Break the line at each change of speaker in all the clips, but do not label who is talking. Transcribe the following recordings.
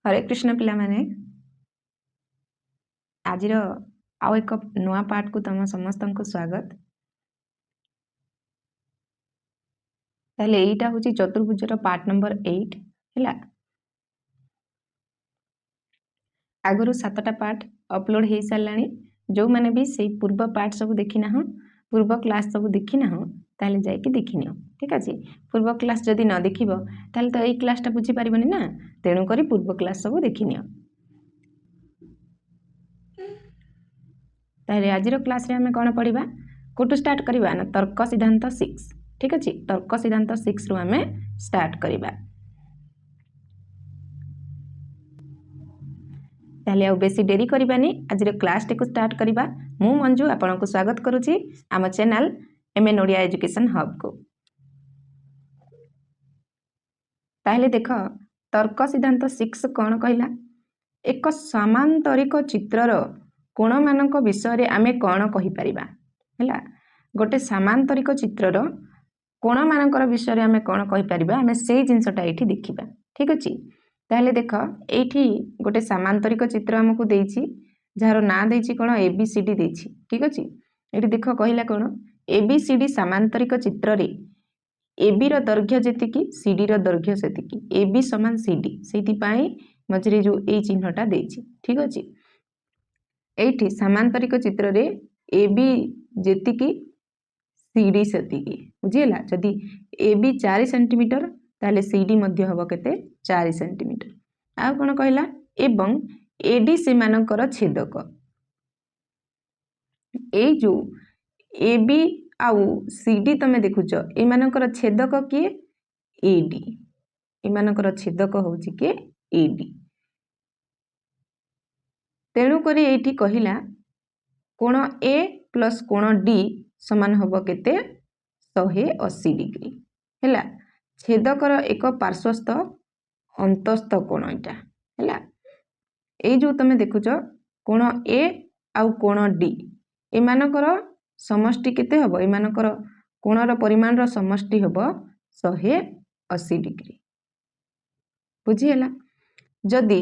हरे कृष्ण पिला माने आज आउ एक नुआ पाठ को तुम समस्त को स्वागत। ताले एटा होची चतुर्भुजर पार्ट नंबर 8 हैला। आगुरु 7टा पार्ट अपलोड हो सारानी। जो मैंने भी से पूर्व पार्ट सब देखी ना पूर्व क्लास सब देखी ना ताले जाके देखी नियो। ठीक अच्छे पूर्व क्लास जदि न देखिबो ताले तो एई क्लासटा बुझी पारिबनी ना, तेणु करी पूर्व क्लास सब देखी नियो। ताले आजिरो क्लास रे हमें कौन पढ़िबा कोटू स्टार्ट करबा ना तर्क सिद्धांत 6। ठीक अच्छे तर्क सिद्धांत 6 रु हमें स्टार्ट करबा। ताले आ बेसी डेरी करबानी आजिरो क्लास टे को स्टार्ट करबा। मु मंजू आपन को स्वागत करूची आम channel MN Odia education hub को। ताले देख तर्क सिद्धांत 6 कौन कहला एक समांतरिक चित्रर कोण मानक विषय रे आमे कौन कहि परिबा हैला। गोटे समांतरिक चित्रर कोण मानकर विषय रे आमे कौन कहि परिबा आमे सेही जिंसटा एठी देखिबा। ठीक अछि ताले देख एठी गोटे समांतरिक चित्र हमकु देइछि जार ना देइछि कोन एबीसीडी देइछि। ठीक अछि एठी देख कहिला कोन एबीसीडी समांतरिक चित्र रे एबी रो दैर्घ्य जेतिकी सीडी रो दैर्घ्य सेतिकी एबी समान सीडी सेति पई मझरे जो ए चिन्हटा देइछि। ठीक अछि एठी समांतरिक चित्र रे एबी जेतिकी सीडी सेतिकी बुझिला। जदि एबी 4 सेंटीमीटर ताले सीडी मध्य हबो केते 4 सेंटीमीटर। आ कोन कहला एवं एडी से मानकर छेदक ए जो एबी आउ सीडी तमे देखुछ ए मानकर छेदक के एडी ए मानकर छेदक होउची के एडी। तेणु करी एठी कहिला कोण ए प्लस कोण डी समान हबो केते 180 डिग्री हैला। छेदकर एक पार्श्वस्थ अंतस्थ कोण एटा हैला। ए जो तमे देखुछ कोण ए आउ कोण डी ए मानकर समष्टि केते हबो ए मानकर कोणर परिमाण रो समष्टि हबो 180 डिग्री बुझी हैला। जदि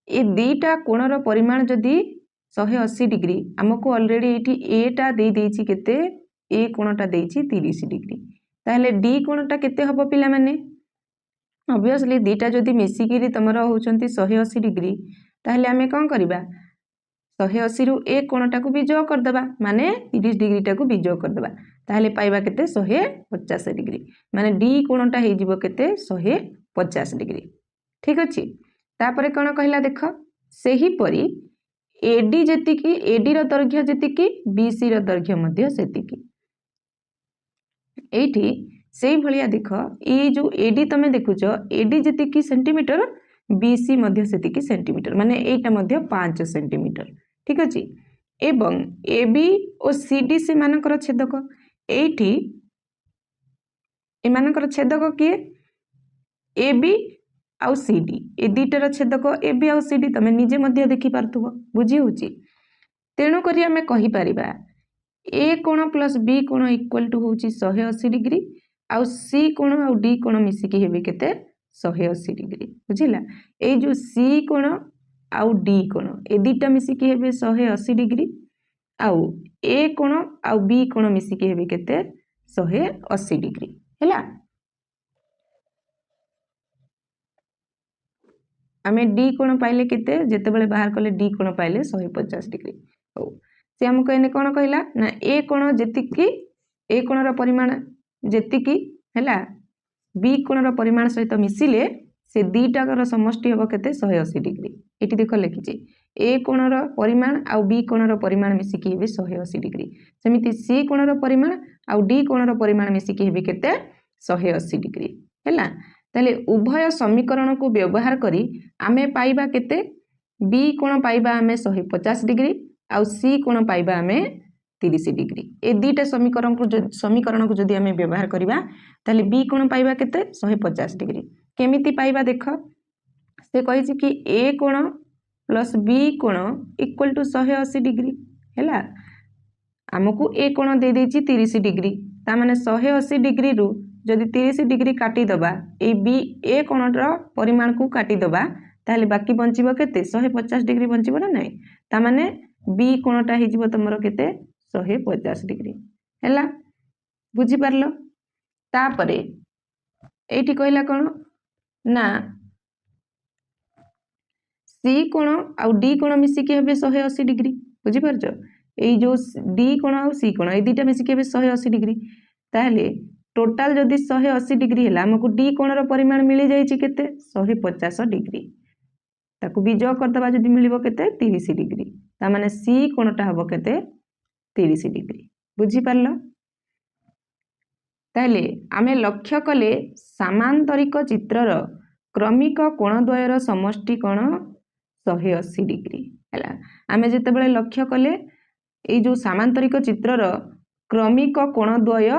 ए दीटा कोणर परिमाण जदि 180 डिग्री हमको ऑलरेडी एठी एटा दे देइछि केते ए कोणटा देइछि 30 डिग्री ताले डी कोणटा केते हबो पिला माने ऑब्वियसली दीटा जदि मिसिकिरी तमरो होचंती 180 डिग्री ताले हमें कोन करबा 180 रु ए कोणटा को बिजोग कर देबा माने 30 डिग्री टा को बिजोग कर देबा ताले पाइबा केते 150 डिग्री माने डी कोणटा हे जिवो केते 150 डिग्री। ठीक अछि तापरे कोन कहला देख सेही परी एडी जेतिकी एडी रो दैर्घ्य जेतिकी बीसी रो दैर्घ्य मध्य सेतिकी एठी सेही भलिया देख ए जो एडी तमे देखुछ एडी जेतिकी सेंटीमीटर बीसी मध्य सेतिकी सेंटीमीटर माने एटा मध्य 5 सेंटीमीटर। ठीक अछि एवं एबी और सीडी से मानकर छेदक एठी ए मानकर छेदक के एबी आउ सीडी ए दीटार छेदक एबी आउ सीडी तमे निजे मध्य देखि पारथुबो बुझी होची। तेणु करी हमें कहि परिबा ए कोण प्लस बी कोण इक्वल टू होची 180 डिग्री आउ सी कोण आउ डी कोण मिसिकी हेबे केते 180 डिग्री बुझिला। ए जो सी कोण आउ डी कोण ए दीटा मिसिकी हेबे 180 डिग्री आउ ए कोण आउ बी कोण मिसिकी हेबे केते 180 डिग्री हैला। आमे डी कोण पाइले केते जेते बेले बाहर कले डी कोण पाइले 150 डिग्री हो से हमको एने कोण कहला ना ए कोण जेतिकी ए कोण रो परिमाण जेतिकी हैला बी कोण रो परिमाण सहित मिसिले से दीटा रो समष्टि हबो केते 180 डिग्री। एटी देखो लिखिची ए कोण रो परिमाण आउ बी कोण रो परिमाण मिसिकी हेबे 180 डिग्री सेमिति सी कोण रो परिमाण आउ डी कोण रो परिमाण मिसिकी हेबे केते 180 डिग्री हैला। ताले उभय समीकरण को व्यवहार करी आमे पाइबा केते बी कोण पाइबा आमे 150 डिग्री आउ सी कोण पाइबा आमे 30 डिग्री। ए दीटा समीकरण को जदि आमे व्यवहार करिबा ताले बी कोण पाइबा केते 150 डिग्री केमिति पाइबा देख से कहिछि कि ए कोण प्लस बी कोण इक्वल टू 180 डिग्री हैला। हमकु ए कोण दे देछि 30 डिग्री ता माने 180 डिग्री रु जदि 30 डिग्री काटी दबा ए बी ए कोणर परिमाण को काटी दबा ताहले बाकी बंचिबो केते 150 डिग्री बंचिबो ना नहीं ता माने बी कोणटा हिजिबो तमरो केते 150 डिग्री हैला बुझी पारलो तापरे एठी कहला कोन ना सी कोण आउ डी कोण मिसिकी हेबे 180 डिग्री बुझी पारछो एई जो डी कोण आउ सी कोण ए दुटा मिसिकी हेबे 180 डिग्री ताहले टोटाल जदि 180 डिग्री है आमको डी कोणर परिमाण मिली जाइए केते 150 डिग्री ताकू बीजोग करदबा जदि मिलिबो केते 30 डिग्री ता माने सी कोणटा हबो केते 30 डिग्री बुझी पारलो ताहले आमे लक्ष्य कले समांतरिक चित्रर क्रमिक कोण द्वयर समष्टि कोण 180 डिग्री हैला आमे जेतेबेले लक्ष्य कले ए जो समांतरिक चित्रर क्रमिक कोण द्वय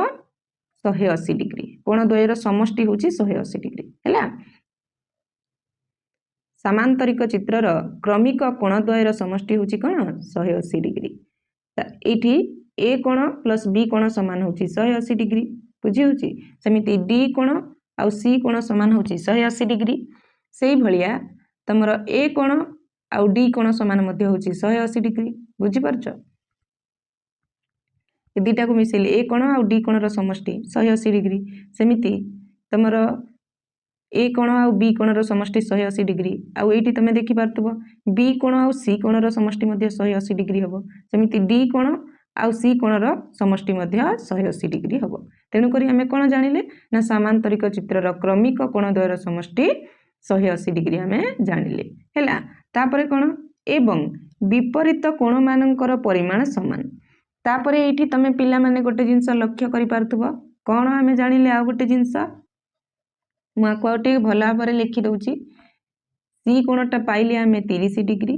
180 डिग्री कोण द्वयर समष्टि होची 180 डिग्री हैला समांतरिक चित्रर क्रमिक कोण द्वयर समष्टि होची कोण 180 डिग्री एठी ए कोण प्लस बी कोण समान होची 180 डिग्री बुझी होची समिति डी कोण आउ सी कोण समान होची 180 डिग्री सेही भलिया तमरो ए कोण आउ डी कोण समान मध्ये होची 180 डिग्री बुझी परछो ए दुटा को मिसेले ए कोण आउ डी कोण रो समष्टि 180 डिग्री सेमिति तमरो ए कोण आउ बी कोण रो समष्टि 180 डिग्री आउ एठी तमे देखि पारतबो बी कोण आउ सी कोण रो समष्टि मध्ये 180 डिग्री हबो सेमिति डी कोण आउ सी कोण रो समष्टि मध्ये 180 डिग्री हबो तेनु करी हमें कोण जानिले ना समांतरिक चित्र रो क्रमिक कोण द्वयर समष्टि 180 डिग्री हमें जानिले हैला तापरे कोण एवं विपरीत कोण मानकर परिमाण समान तापरे एठी तमे पिला माने गोटे जिंस लक्ष्य करि पारथुबो कोण हमें जानिले आ गोटे जिंस मुआ कोटे भला भाबरे लिखि दउची सी कोणटा पाइले हमें 30 डिग्री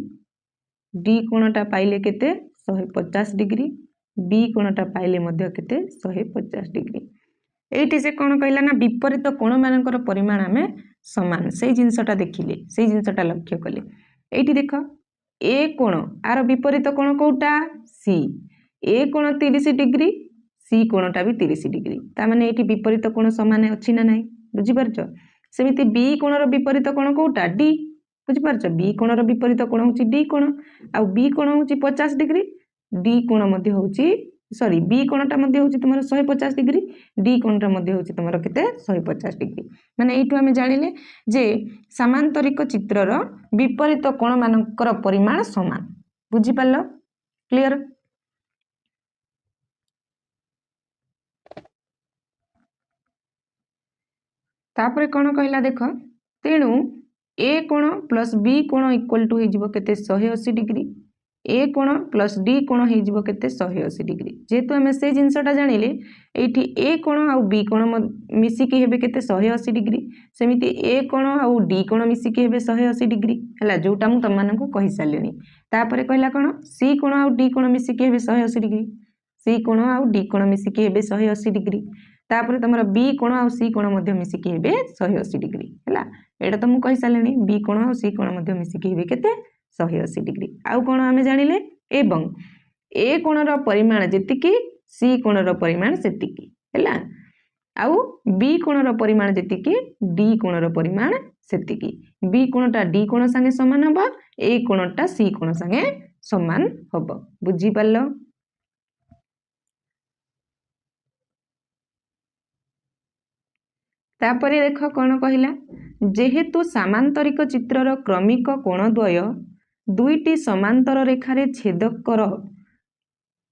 डी कोणटा पाइले केते 150 डिग्री बी कोणटा पाइले मध्य केते 150 डिग्री एठी से कोण कहला ना विपरीत कोण मानकर परिमाण हमें समान से जिंसटा देखिले से जिंसटा लक्ष्य कले एठी देखो ए कोण आर विपरीत कोण कोटा सी ए कोण 30 डिग्री सी कोणटा भी 30 डिग्री ता माने एठी विपरीत कोण समान अछि ना नाही बुझी परछो सेमिति बी कोणर विपरीत कोण कोटा डी बुझी परछो बी कोणर विपरीत कोण होची डी कोण आ बी कोण होची 50 डिग्री डी कोण मध्ये होची सॉरी बी कोणटा मध्ये होची तुमरो 150 डिग्री डी कोणटा मध्ये होची तुमरो केते 150 डिग्री माने एठु हमें जानिले जे समांतरिक चित्रर विपरीत कोण मानकर परिमाण समान बुझी पालो क्लियर तापरे कोण कहला देखो तेणु ए कोण प्लस बी कोण इक्वल टू हेजिबो केते 180 डिग्री ए कोण प्लस डी कोण हेजिबो केते 180 डिग्री जेतु हमें से जिंसटा जानिले एठी ए कोण आउ बी कोण मिसिकी हेबे केते 180 डिग्री सेमिति ए कोण आउ डी कोण मिसिकी हेबे 180 डिग्री हला जोटा मु तमन को कहि सालेनी तापरे कहला कोण सी कोण आउ डी कोण मिसिकी हेबे 180 डिग्री सी कोण आउ डी कोण मिसिकी हेबे 180 डिग्री तापरे तमरा बी कोण आउ सी कोण मध्य मिसिकी हेबे 180 डिग्री हला एटा त मु कहि सालेनी बी कोण आउ सी कोण मध्य मिसिकी हेबे केते 180 डिग्री आउ कोण हमें जानिले एवं ए कोणर परिमाण जेतिकी सी कोणर परिमाण सेतिकी हैला आउ बी कोणर परिमाण जेतिकी डी कोणर परिमाण सेतिकी बी कोणटा डी कोण संगे समान हबो ए कोणटा सी कोण संगे समान हबो बुझी पारलो तापरे देखो कोण कहिला जेहेतु समांतरिक चित्रर क्रमिक कोण द्वय दुईटी समांतर रेखारे छेद कर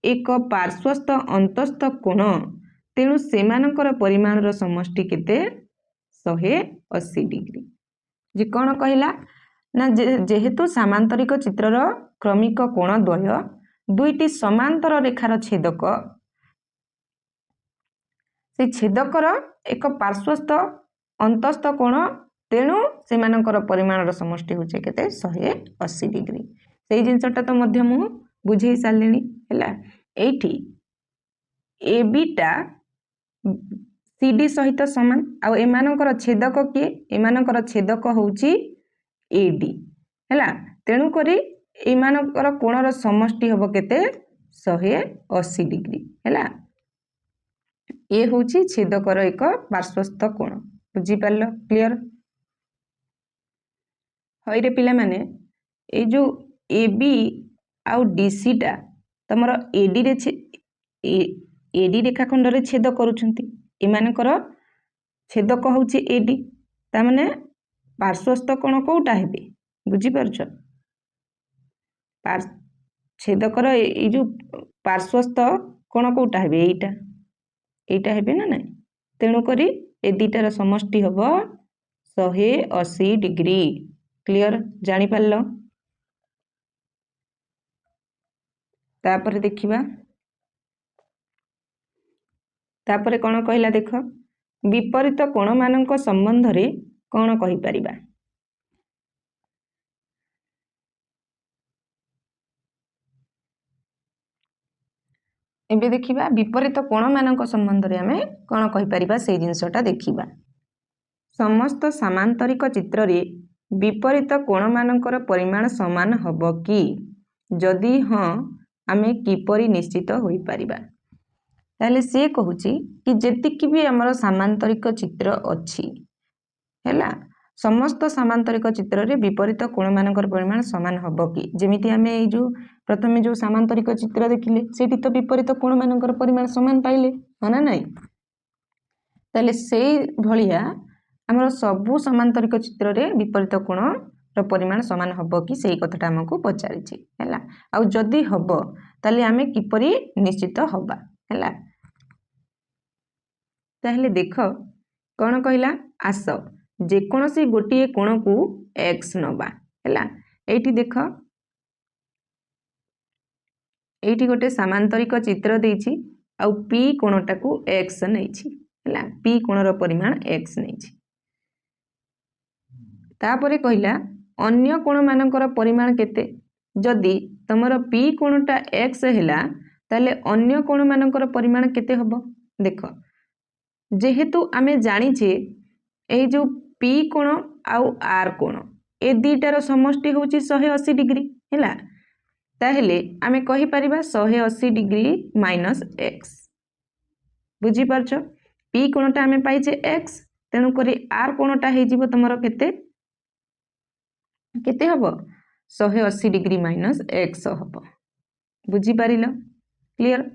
एक पार्श्वस्थ अंतस्थ कोण तेणु सेमानकर परिमाणर समष्टि केते 180 डिग्री जे कोण कहिला ना जेहेतु समांतरिक चित्रर क्रमिक कोण द्वय दुईटी समांतर रेखार छेदक से छेदकर एक पार्श्वस्थ अंतस्थ कोण तेणु सेमानकर परिमाणर समष्टि होचे केते 180 डिग्री सेही जिंसटा तो मध्य मु बुझेई सालेनी हैला एठी ए बीटा सीडी सहित समान आ एमानकर छेदक के एमानकर छेदक होची एडी हैला तेणु करी एमानकर कोणर समष्टि हबो केते 180 डिग्री हैला ए होची छेदकर एक पार्श्वस्थ कोण बुझी पारलो क्लियर हईरे पिला माने ए जो ए बी आउ डीसीटा तुमर एडी रे एडी रेखाखंड रे छेद करूछंती एमानकर छेदक होउछि एडी ता माने पार्श्वस्थ कोण कोउटा हेबे बुझी परछ छेदकर ए जो पार्श्वस्थ कोण कोउटा हेबे एटा हेबे ना नहीं तेणु करी ए दीटार समष्टि हबो 180 डिग्री क्लियर जानी पारलो तापर देखिबा तापर कोण कहला देख विपरीत कोण मानक संबंध रे कोण कहि परिबा एबे देखिबा विपरीत कोण मानक संबंध रे हमें कोण कहि परिबा से जिंसटा देखिबा समस्त समांतरिक चित्र रे विपरीत कोण मानकर परिमाण समान हबो कि जदि हां आमे किपरि निश्चित होई परिबा ताले से कहूची कि जेतिकी भी हमर समांतरिक चित्र अछि हैला समस्त समांतरिक चित्र रे विपरीत कोण मानकर परिमाण समान हबो कि जेमिति आमे ए जो प्रथमे जो समांतरिक चित्र देखिले सेठी तो विपरीत कोण मानकर परिमाण समान पाइले हना नाही ताले सेई भलिया हमर सबु समांतरिक चित्र रे विपरीत कोण रो परिमाण समान हबो कि सेई कथाटा हमकु पचारिछि हैला आ जदि हबो ताले आमे किपरि निश्चित होबा हैला ताहले देख कोण कहला आस जे कोनोसी गोटिए कोण को x नबा हैला एठी देख एठी गोटे समांतरिक चित्र देछि आ p कोणटा को x नैछि हैला p कोण रो परिमाण x नैछि तापरे कहला अन्य कोण मानकर परिमाण केते जदि तमरो p कोणटा x हैला ताले अन्य कोण मानकर परिमाण केते हबो देख जेहेतु आमे जानि छे ए जो p कोण आउ r कोण ए दीटार समष्टि होची 180 डिग्री हैला ताहेले आमे कहि परिबा 180 डिग्री माइनस x बुझी परछ p कोणटा आमे पाइछे x तेनु करी r कोणटा हे जीवो तमरो केते केते हबो 180 डिग्री माइनस x हबो बुझी पारिलो क्लियर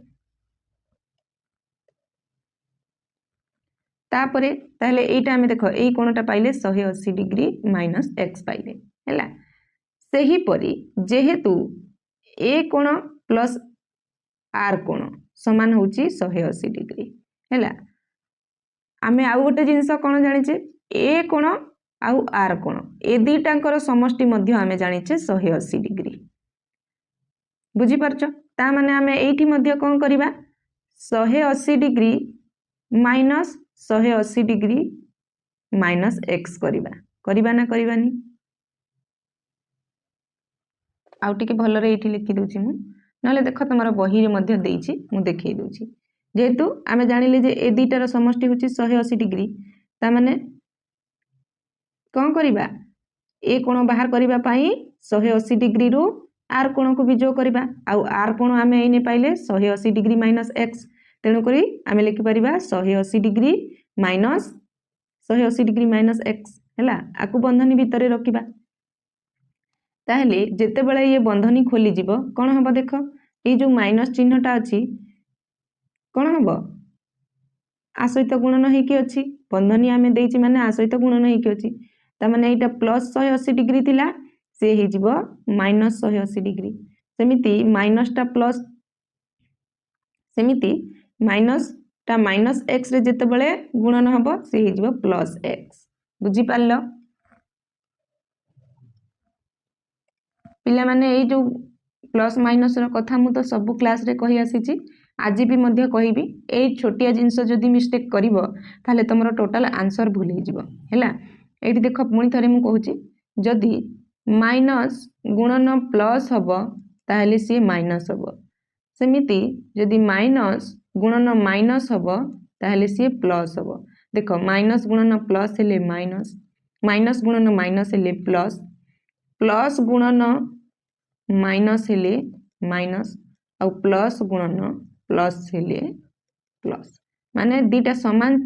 तापरे ताहले एटा हमें देखो एई कोणटा पाइले 180 डिग्री माइनस x पाइले हैला सेही परी जेहेतु a कोण प्लस r कोण समान होची 180 डिग्री हैला आमे आउ गोटे जिंस कोण जानिचे a कोण आउ r कोण ए दीटांकर समष्टि मध्य आमे जानिचे 180 डिग्री बुझी परछो ता माने आमे एठी मध्य कोन करिबा 180 degree minus 180 degree minus x करिबा ना करिबानी आउ टिके भल रे एठी लिखि दोची मु नले देखो तमरो बही रे मध्य देइछि मु देखै दोची जेहेतु आमे जानिले जे ए दीटार समष्टि होची 180 डिग्री ता माने कोन करिबा ए कोण बाहर करिबा पई 180 डिग्री रु r कोण को विजोग करिबा आउ r कोण आमे एने पाइले 180 डिग्री माइनस x तेणु करी आमे लिखि परिबा 180 degree minus 180 degree minus x हैला आकु बंधनी भितरे रखिबा ताहले जेते बेले ये बंधनी खोली जीवो कोन हबो देखो ए जो माइनस चिन्हटा अछि कोन हबो आ सहित गुणन हेकी अछि बंधनी आमे देइछि माने आ सहित गुणन हेकी अछि ता माने एटा प्लस 180 डिग्री थिला से हे जीवो माइनस 180 डिग्री सेमिति माइनस टा प्लस सेमिति माइनस टा माइनस x रे जेते बेले गुणन हबो से हे जीवो प्लस x बुझी पारलो पिला माने ए जो प्लस माइनस रो कथा मु तो सब क्लास रे कहि आसीची आज भी मध्य कहिबी ए छोटिया जिंस जदी मिस्टेक करिवो ताले तमरो टोटल आंसर भूल हे जीवो हैला एठी देखो पुणी थरे मु कहूची जदी माइनस गुणन प्लस हबो ताले सी माइनस हबो सेमिति जदी माइनस गुणन माइनस हबो ताले सी प्लस हबो देखो माइनस गुणन प्लस हेले माइनस माइनस गुणन माइनस हेले प्लस प्लस गुणन माइनस हेले माइनस आ प्लस गुणन प्लस हेले प्लस माने दीटा समान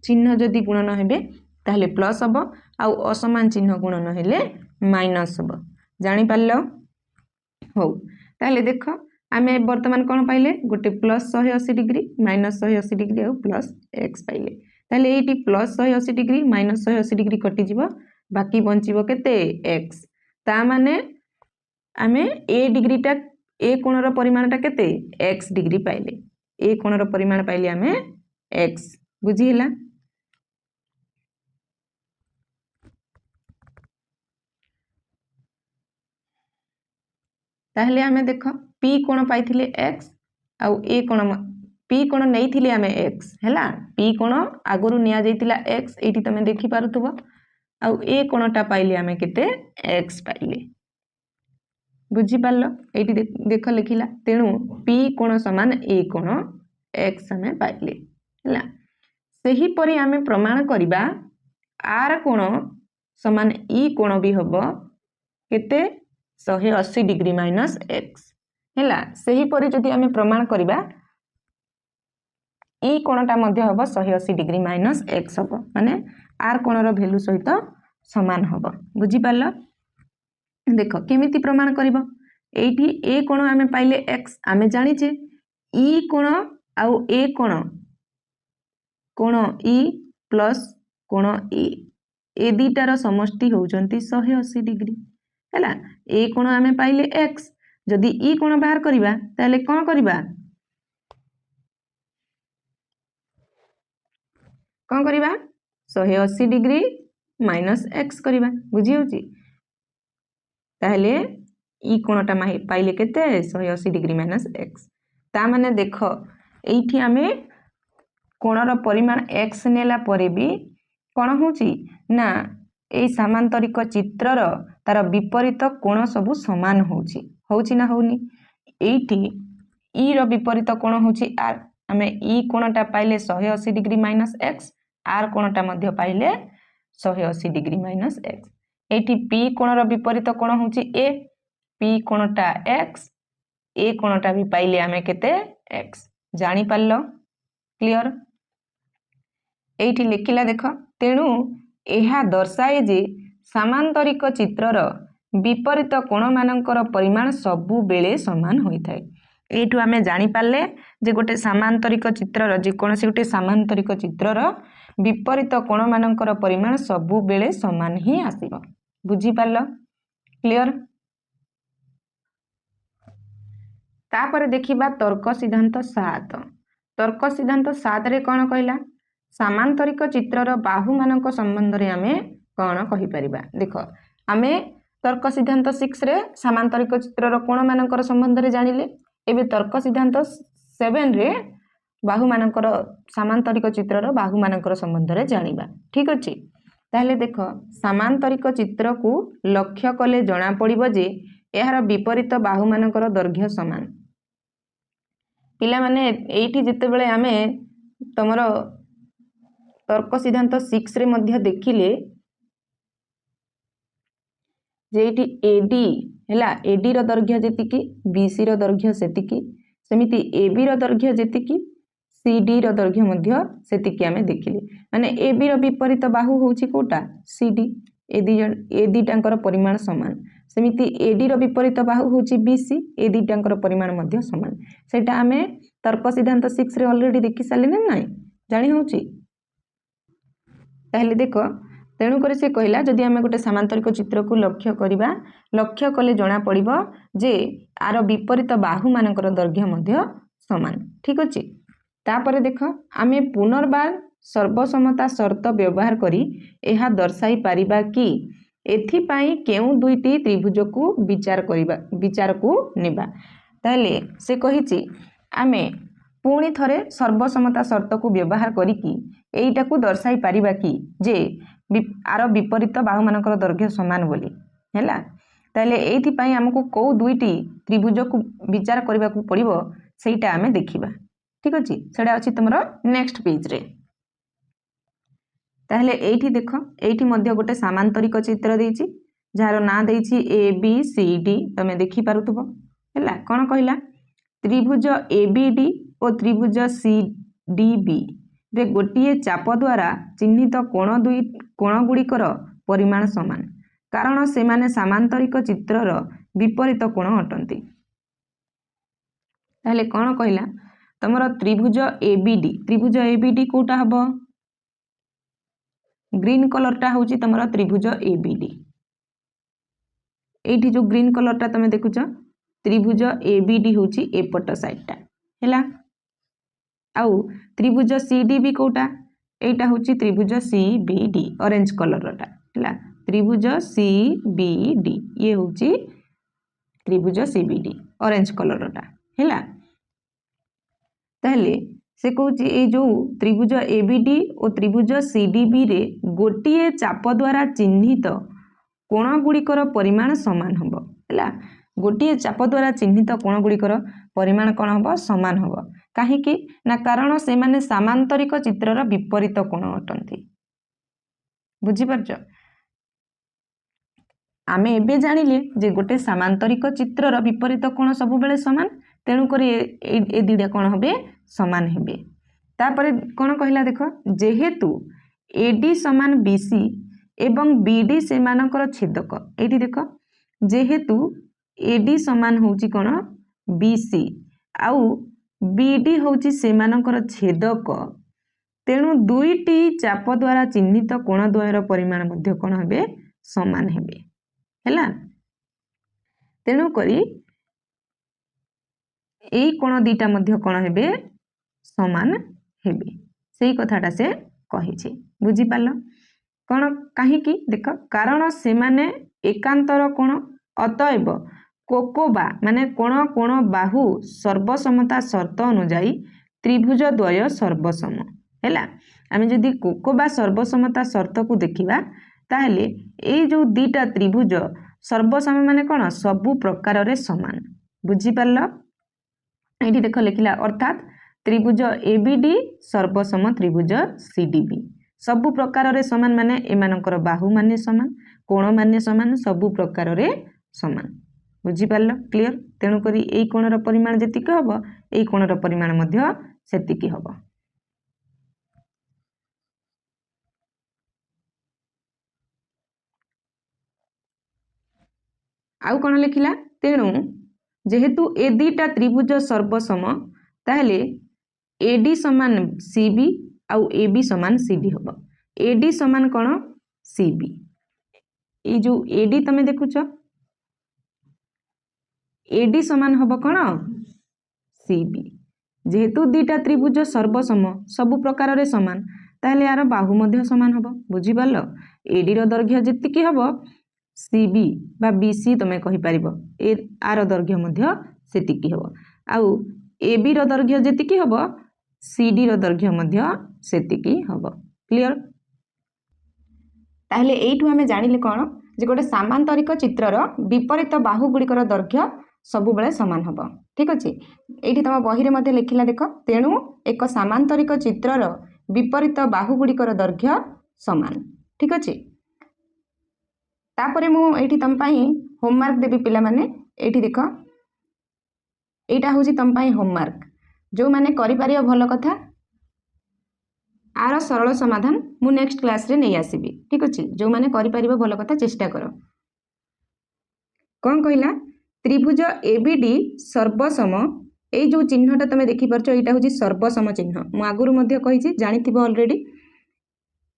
चिन्ह जदी गुणन हेबे ताहले प्लस हबो आ असमान चिन्ह गुणन हेले माइनस हम जापार हो ताहले देख आम बर्तमान कौन पाइले गोटे प्लस 180 डिग्री माइनस 180 डिग्री और प्लस एक्स पाइले ताहले ये प्लस 180 डिग्री माइनस 180 डिग्री कटिज बाकी बंचब केते एक्स ता माने आमे ए डिग्रीटा ए कोणर परिमाणटा केते एक्स डिग्री पाइले ए कोणर परिमाण पाइले आमे एक्स बुझीला ताहले आमे देख पी कोण पाइथिले एक्स आउ ए कोण पी कोण नैथिले आमे एक्स हैला पी कोण आगुरु निया जाइतिला एक्स एठी तमे देखि पारुथबो आउ ए कोणटा पाइले आमे केते एक्स पाइले बुझी पारल एठी देख लिखिला तेणु पी कोण समान ए कोण एक्स आमे पाइले हैला सही परि आमे प्रमाण करिबा आर कोण समान ई कोण भी हबो केते 180 डिग्री माइनस एक्स हैला सही परि जदि आमे प्रमाण करिबा ई कोणटा मध्य हबो 180 डिग्री माइनस एक्स हबो माने आर कोणर वैल्यू सहित समान हबो बुझी पारल देख केमिति प्रमाण करिबो एठी ए कोण आमे पाइले एक्स आमे जानि जे ई कोण आउ ए कोण कोण ई प्लस कोण ए दीटार समष्टि होउचंती 180 डिग्री हैला ए कोण आमे पाइले एक्स जदि ई कोण बाहर करिबा ताले कोन करिबा कोन करिबा 180 डिग्री माइनस एक्स करिबा बुझी होची ताहले ई कोणटा पाइले केते 180 डिग्री माइनस एक्स ता माने देख एठी आमे कोणर परिमाण एक्स नेला परे भी कोण होची ना ए समांतरिक चित्रर तार विपरीत कोण सब समान होची ना होनी एठी ई रो विपरीत कोण होची आर आमे ई कोणटा पाइले 180 डिग्री माइनस एक्स आर कोणटा मध्य पाइले 180 डिग्री माइनस एक्स एठी पी कोणर विपरीत कोण होची ए पी कोणटा एक्स ए कोणटा भी पाइले आमे केते एक्स जानि पारलो क्लियर एठी लिखिला देख तेणु एहा दर्शाए जे समांतरिक चित्रर विपरीत कोण मानकर परिमाण सबु बेले समान होइथाय एठु आमे जानि पारले जे गोटे समांतरिक चित्रर जे कोनसे गोटे समांतरिक चित्रर विपरीत कोण मानकर परिमाण सबु बेले समान ही आसीबो बुझी पारलो क्लियर तापर देखिबा तर्क सिद्धांत 7 तर्क सिद्धांत 7 रे कोन कहला समांतरिक चित्रर बाहु मानक संबंध रे आमे कोन कहि परिबा देखो आमे तर्क सिद्धांत 6 रे समांतरिक चित्रर कोण मानकर संबंध रे जानिले एबे तर्क सिद्धांत 7 रे बाहु मानकर समांतरिक चित्रर बाहु मानकर संबंध रे जानिबा ठीक अछि ताहले देखो समांतरिक चित्र को लक्ष्य कले जना पड़िबो जे एहार विपरीत बाहु मानकर दैर्घ्य समान पिला माने एठी जते बेले आमे तमरो तर्क सिद्धांत 6 रे मध्य देखिले जे एठी एडी हैला एडी रो दैर्घ्य जेतिकी बीसी रो दैर्घ्य सेतिकी सेमिति एबी रो दैर्घ्य जेतिकी सीडी रो दैर्घ्य मध्य सेतिकी आमे देखिले माने एबी रो विपरीत बाहु होउची कोटा सीडी एदी टांकर परिमाण समान सेमिति एडी रो विपरीत बाहु होउची बीसी एदी टांकर परिमाण मध्य समान सेटा आमे तर्क सिद्धांत 6 रे ऑलरेडी देखि साले ना नाही जानि होउची ताहले देखो तेणु करे से कहला जदि आमे गोटे समांतरिक चित्र को लक्ष्य करिबा लक्ष्य कले जना पड़िबो जे आर विपरीत बाहु मानकर दैर्घ्य मध्य समान ठीक अछि तापरे देखो आमे पुनर्बार सर्वसमता शर्त व्यवहार करी एहा दर्शाई पारिबा कि एथि पाई केउ दुईटी त्रिभुज को विचार को नेबा ताले से कहिछि आमे पुणी थरे सर्वसमता शर्त को व्यवहार करिकी एइटा को दर्शाई पारिबा कि जे आर विपरीत बाहु मानकर दैर्घ्य समान बोली हैला ताले एथि पाई हमकु को दुईटी त्रिभुज को विचार करबा को पड़िबो सेइटा आमे देखिबा ठीक अछि सेडा अछि तमरो नेक्स्ट पेज रे ताहले एठी देखो एठी मध्य गोटे समांतरिक चित्र देइछि जार ना देइछि ए बी सी डी तमे देखि पारुथबो हैला कोन कहला त्रिभुज एबीडी और त्रिभुज सीडीबी रे गोटिए चाप द्वारा चिन्हित कोण गुड़िकर परिमाण समान କାରଣ ସେମାନେ ସାମାନ୍ତରିକ ଚିତ୍ରର ବିପରୀତ କୋଣ ଅଟନ୍ତି। ତାହେଲେ କ'ଣ କହିଲା ତମର ତ୍ରିଭୁଜ ଏବିଡି, ତ୍ରିଭୁଜ ଏବିଡି କୋଉଟା ହବ? ଗ୍ରୀन କଲରଟା ହେଉଛି ତମର ତ୍ରିଭୁଜ ଏବିଡି। এইটি जो ग्रीन कलरटा तुम देखुच त्रिभुज एबीडी होची एपट साइडटा हैला। आउ त्रिभुज सीडीबी कोटा? एटा होची त्रिभुज सीबीडी ऑरेंज कलरटा हैला। त्रिभुज सीबीडी ये होची त्रिभुज सीबीडी ऑरेंज कलरटा हैला। ताहले से कहूची ए जो त्रिभुज एबीडी और त्रिभुज सीडीबी रे गोटिए चाप द्वारा चिन्हित कोण गुड़िकर परिमाण समान हम है। गोटे चाप द्वारा चिन्हित कोण गुड़िकर परिमाण कौन हम समान हम कहीं ना कारण से माने सामांतरिक चित्रर विपरीत कोण अटंती। बुझिपारछ? आमे एबे जानिले जे गोटे सामांतरिक चित्रर विपरीत कोण सब बेले समान, तेणुक ए दुईटा कौन हे समान हेबे। तापरे कौन कहला देख, जेहेतु एडी समान बीसी एवं बीडी से मानकर छेदक। एटी देख जेहेतु एडी समान होची कोन बीसी आउ बीडी होची से मानकर छेदक, तेणु दुईटी चाप द्वारा चिन्हित कोण द्वयर परिमाण मध्य कोन हेबे समान हेबे हैला। तेणु करी एई कोण दीटा मध्य कोन हेबे समान हेबे, सेई कथाटा से कहिछि। बुझि पालो कौन कहीं देख कारण से माने एकांतर कोण, अतएव कोकोबा माने कोण कोण बाहु सर्वसमता शर्त अनुजाई त्रिभुज द्वय सर्वसम हैला। आमे जदि कोकोबा सर्वसमता शर्त को देखिबा ताहले ए जो दीटा त्रिभुज सर्वसम माने कोण सबु प्रकार रे समान। बुझि पारलो? एठी देख लिखिला अर्थात त्रिभुज एबीडी सर्वसम त्रिभुज सीडीबी सबु प्रकार रे समान माने एमानकर बाहु माने समान, कोण माने समान, सबु प्रकार रे समान। बुझि पारलो? क्लियर? तेणु करी एई कोणर परिमाण जेतिक हबो एई कोणर परिमाण मध्य सेतिकी हबो। आउ कोण लिखिला? तेणु जेहेतु ए दुईटा त्रिभुज सर्वसम ताहले एडी समान सीबी आउ एबी समान सीडी हबो। एडी समान कोण सीबी, ए जो एडी तमे देखुछ एडी समान हबो कोण सीबी। जेहेतु दुईटा त्रिभुज सर्वसम सबु प्रकार रे समान ताहले यार बाहु मध्य समान हबो। बुझि पारलो? एडी रो दैर्घ्य जेतिकी हबो सीबी बा बीसी तमे कहि परिबो ए आर दैर्घ्य मध्य सेतिकी हबो, आउ एबी रो दैर्घ्य जेतिकी हबो सीडी रो दैर्घ्य मध्य सेतिकी हबो। क्लियर? ताहले एइठु आमे जानिले कोन जे गोटे सामांतरिक चित्रर विपरीत बाहु गुड़िकर दैर्घ्य सबु बेले समान हबो। ठीक अछि? एइठी तम बही रे मध्ये लिखिला देख, तेणु एक सामांतरिक चित्रर विपरीत बाहु गुड़िकर दैर्घ्य समान। ठीक अछि? तापरे मु एइठी तम पई होमवर्क देबी पिला माने। एइठी देख एइटा होची तम पई होमवर्क, जो माने करि पारियो भलो कथा, आर सरल समाधान मु नेक्स्ट क्लास रे नै आसीबी। ठीक अछि? जो माने करि पारिबो भलो कथा चेष्टा करो। कोन कहिला? त्रिभुज एबीडी सर्वसम, ए जो चिन्हटा तमे देखि परछो एटा होची सर्वसम चिन्ह। मु आगुरु मध्ये कहिछि जानिथिबो ऑलरेडी।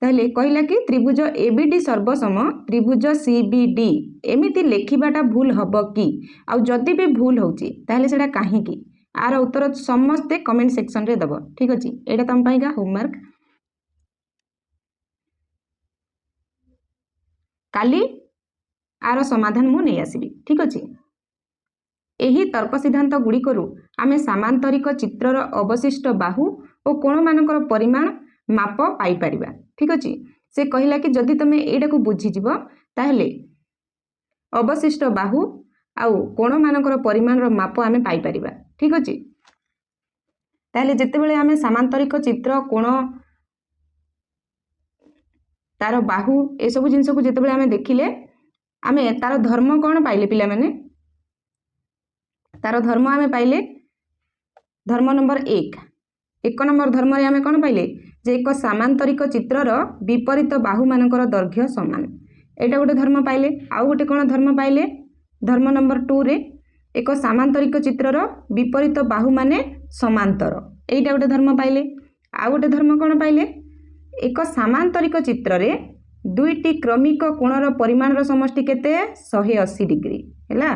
ताहले कहिला कि त्रिभुज एबीडी सर्वसम त्रिभुज सीबीडी, एमिति लेखिबाटा भूल हबो कि? आ जदि भी भूल होची ताहले सेटा काहे कि? आर उत्तर समस्ते कमेंट सेक्शन रे दबो। ठीक अछि? एटा तम पईगा होमवर्क। काली आर समाधान मु नै आसीबी। ठीक अछि? एही तर्क सिद्धांत गुडी करू आमे सामांतरिक चित्रर अवशिष्ट बाहु और कोण मानकर परिमाण माप पाई परिबा। ठीक अछि? से कहिला कि जदि तमे एटा को बुझी जिवो ताहले अवशिष्ट बाहु आउ कोण मानकर परिमाण रो माप आमे पाई परिबा। ठीक अछि? ताहले जेते बेले आमे सामांतरिक चित्र कोण तार बाहु ए सब जिंस को जेते बेले आमे देखिले आमे तार धर्म कोण पाइले पिला माने? तार धर्म आमे पाइले धर्म नंबर 1 नंबर धर्म रे आमे कोण पाइले जे एक सामांतरिक चित्रर विपरीत बाहु मानकर दैर्घ्य समान। एटा गोटे धर्म पाइले। आउ गोटे कौन धर्म पाइले धर्म नंबर 2 रे एक सामांतरिक चित्रर विपरीत बाहु माने समांतर एटा गोटे धर्म पाइले। आउ गोटे धर्म कौन पाइले एक सामांतरिक चित्र रे दुईटी क्रमिक कोणर परिमाणर समष्टि केते 180 डिग्री हैला।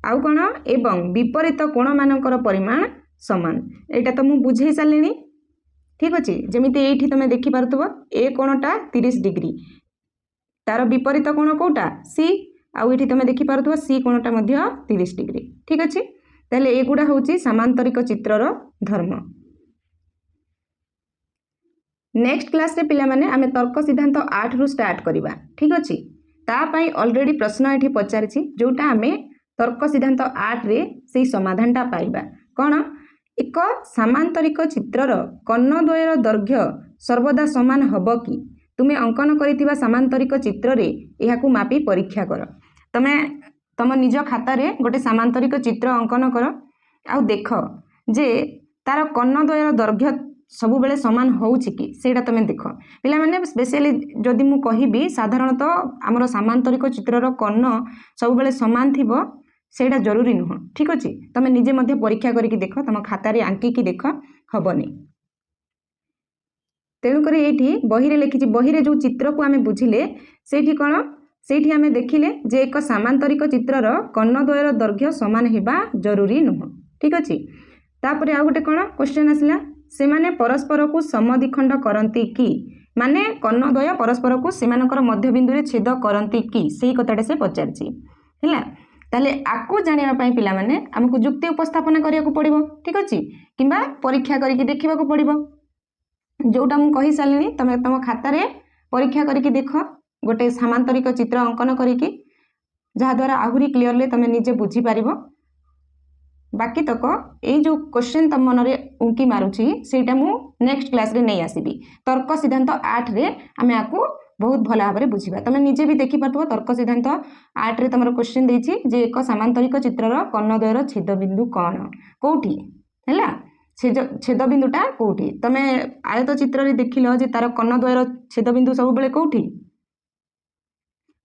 आउ कौन एवं विपरीत कोण मानकर परिमाण समान एटा तो मु बुझे सालेनी ठीक अच्छे। जमीती ये तुम देखिपे ए कोणटा 30 डिग्री तार विपरीत कोण कौटा सी आउ तुम देखिपे सी कोणटा 30 डिग्री ठीक अच्छे। ताहले एगुड़ा हूँ सामांतरिक चित्रर धर्म। नेक्स्ट क्लास रे पिला माने आमे तर्क सिद्धांत 8 रु स्टार्ट करिबा ठीक अच्छे। तापाई ऑलरेडी प्रश्न ये पचारिछि जोटा आमे तर्क सिद्धांत 8 रे से समाधानटा पाइबा कौन एक सामांतरिक चित्रर कर्णद्वयर दैर्घ्य सर्वदा समान हब कि तुमे अंकन करिथिबा सामांतरिक चित्र रे एहाकू मापी परीक्षा कर। तमे तम निज खाता रे गोटे सामांतरिक चित्र अंकन कर आ देख जे तार कर्णद्वयर दैर्घ्य सब बेले समान होउछि कि सेटा तमे देख। पिला माने स्पेशली जदि मु कहिबी साधारणतः हमर सामांतरिक चित्रर कर्ण सब बेले समान थिबो सेटा जरूरी नुह ठीक अच्छे। तुम निजे मध्य परीक्षा करके देख तुम खातार आंकिकी देख हेनी। तेणुक ये बही रे लिखी बही रे जो चित्र को आम बुझिले से कौन से आम देखिले जे एक सामांतरिक चित्रर कर्णद्वयर दैर्घ्य समान होगा जरूरी नुह ठीक अच्छे। तापर आउ गोटे कौन क्वेश्चन आसला से माने परस्पर को समद्विखंड करती कि माने कर्णद्वय परस्पर को सेमानकर मध्यबिंदु रे छेद करती कि सही कथाटे से पचारछि हैला। ताले आकु जानिबा पई पिला माने हमकु जुक्ति उपस्थापन करिया को पड़िबो ठीक अछि किबा परीक्षा करिके देखिबा को पड़िबो जोटा मु कहि सालिनी तमे तम खाता रे परीक्षा करिके देख गोटे सामांतरिक चित्र अंकन करिके जहा द्वारा आहुरी क्लियरली तमे निजे बुझी पारिबो। बाकी तक ए जो क्वेश्चन तम मन रे उंकी मारुछि सेटा मु नेक्स्ट क्लास रे नै आसीबी तर्क सिद्धांत 8 रे आमे आकु बहुत भल भाव में बुझा। तुम निजे भी देखिपो तर्क सिद्धांत 8 रे तुम क्वेश्चन देछि जे एक सामांतरिक चित्रर कर्णद्वयर छेदबिंदु कौन कौटी हैला छेदबिंदुटा कौटी तुम आयत चित्र रे देखिल जे तार कर्णद्वयर छेदबिंदु सब बेले कौटी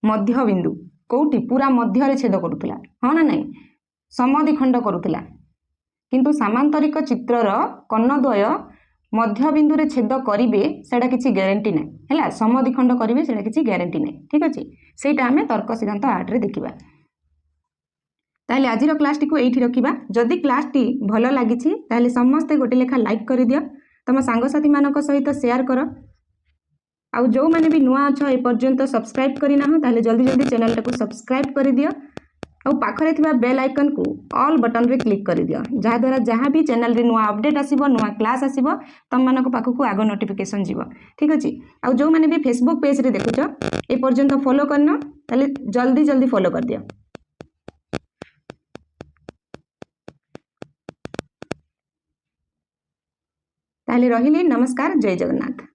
मध्यबिंदु कौटी पूरा मध्य रे छेद करुला हाँ ना नहीं समद्विखंड करुला किंतु सामांतरिक चित्रर कर्णद्वय मध्यबिंदु रे छेद करिवे सेटा किछि ग्यारंटी नै हैला समद्विखंड करिवे सेटा किछि ग्यारंटी नै ठीक अछि। सेटा हमें तर्क सिद्धांत 8 रे देखिबा। ताहले आजिर क्लास टी को एठी रखिबा। जदि क्लास टी भलो लागिछि ताहले समस्त गोटे लेखा लाइक करि दियो तम सांग साथी मानक सहित शेयर करो आ जो माने भी नुआ अछ ए पर्यंत सब्सक्राइब करि ना ताहले जल्दी जल्दी चैनल टाको सब्सक्राइब करि दियो और पाखरे थिबा बेल आइकन को ऑल बटन रे क्लिक कर दियो जहा द्वारा जहाँ भी चैनल रे नुआ अपडेट आसीबो नुआ क्लास आसीबो तम मानक पाखकु आगो नोटिफिकेशन जीवो ठीक अछि। आ जो माने भी फेसबुक पेज रे देखुछ ए पर्यंत फॉलो करनो ताले जल्दी जल्दी फॉलो कर दियो। ताले रहिली नमस्कार जय जगन्नाथ।